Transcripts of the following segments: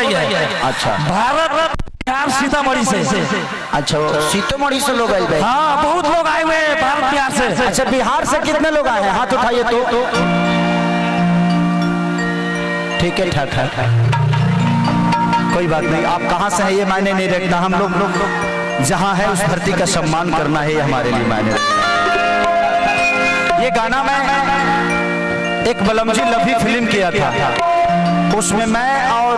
बताइए। अच्छा, भारत बिहार सीतामढ़ी से। अच्छा, सीतामढ़ी से लोग आए? हाँ, बहुत लोग आए हुए हैं भारत बिहार से। अच्छा, बिहार से कितने लोग आए हैं? हाथ उठाइए तो। ठीक है, ठीक है, कोई बात नहीं। आप कहाँ से हैं ये मायने नहीं रखता, हम लोग जहाँ है उस धरती का सम्मान करना है, ये हमारे लिए मायने रखता है। ये गाना मैं एक बलमजी लभी फिल्म किया था, उसमें मैं और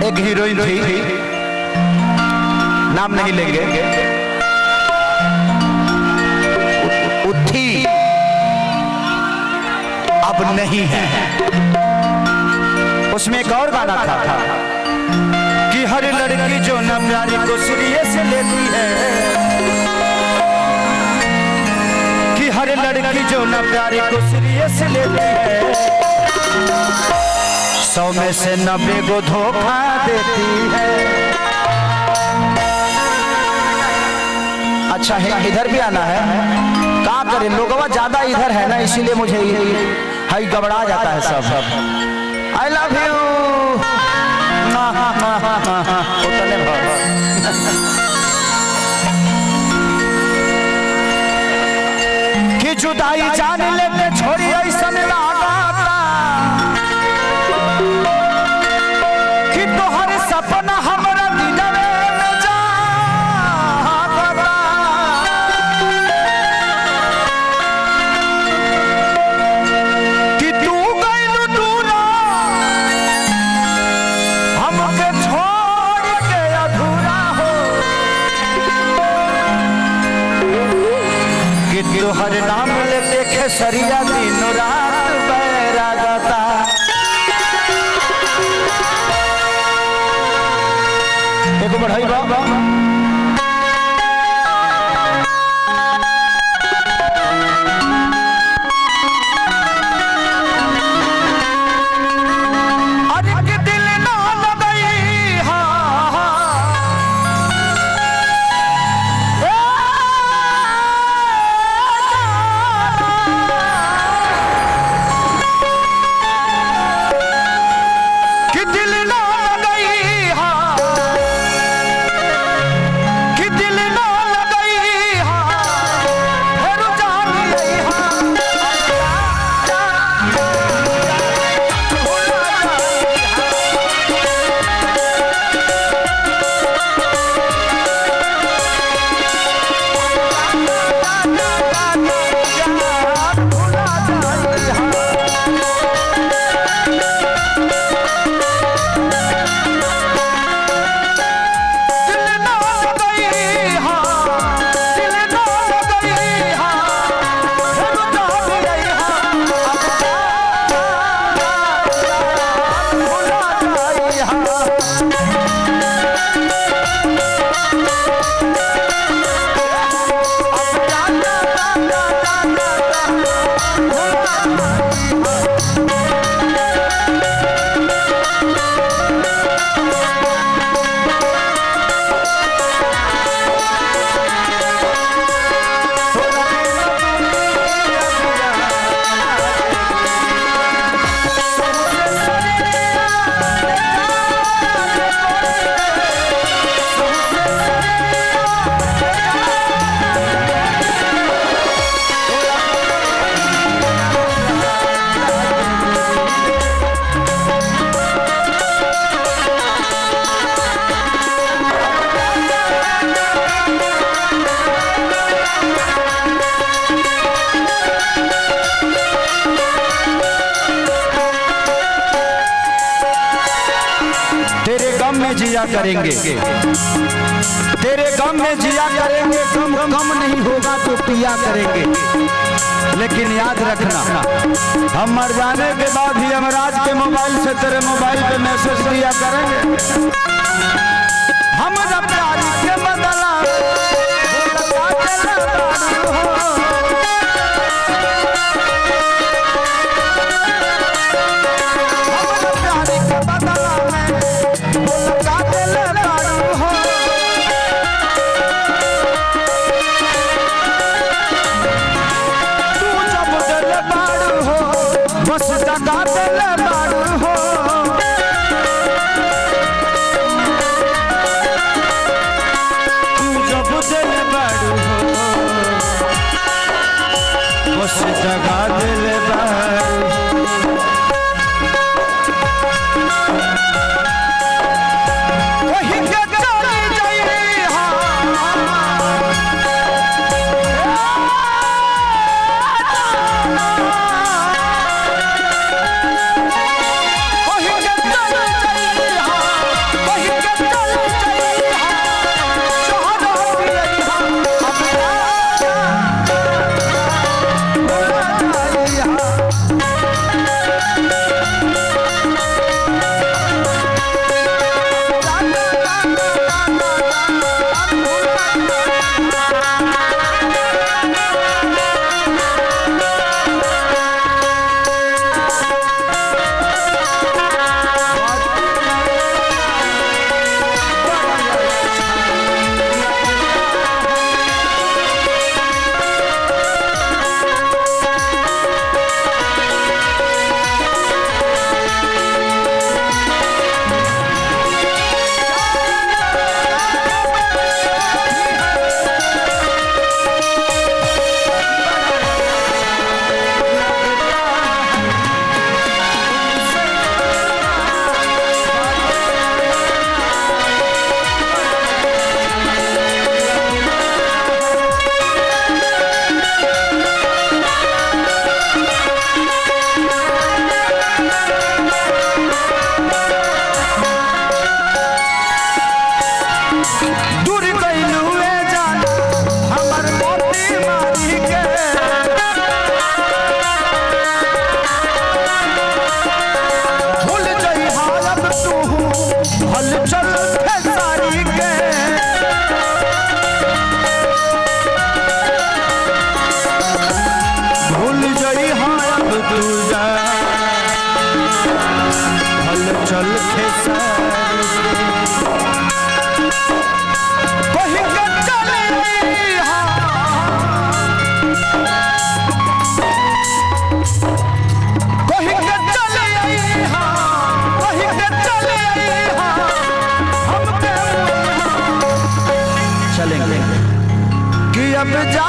एक हीरोइन थी, नाम नहीं लेंगे, उठी अब नहीं है। उसमें एक और गाना था कि हर लड़की जो न प्यारी को सीरियस लेती है, कि हर लड़की जो न प्यारी को सीरियस लेती है, 100 में से 90 को धोखा देती है। अच्छा है, इधर भी आना है, क्या करें, लोगवा ज्यादा इधर है ना, इसीलिए मुझे हाई गबड़ा जाता है सब। I love you। कि जुदाई जान लेके छोड़ी ऐसा लगाता कि तोहर सपना हमारा दिलवे में जागता, कि तू गइलू दूरा हमके छोड़ के अधूरा हो, कि तोहर नाम लेते खेसरिया दिन रात बैरागता। देखो बढ़ाई बाबा, अरे कि दिल ना लगई हाँ, कि दिल ना लगई हाँ, कि दिल ना लगई हाँ, फिर जानी हाँ, तेरे गम में जिया करेंगे, तेरे गम में जिया करेंगे, गम नहीं होगा तो पिया करेंगे। लेकिन याद रखना, हम मर जाने के बाद ही यमराज के मोबाइल से तेरे मोबाइल पे मैसेज दिया करेंगे, हम जब प्यारी के बदला बस जगा दिल बारू हो, जगा दिल वही के चली जाई दूर कैलू जान हमर मोती मारी के भूल जई हालत तू हल चल सारी के भूल जई हालत तू हल चल खेसारी वही के चले वही के चले वही के चले हम चलेंगे कि अब जा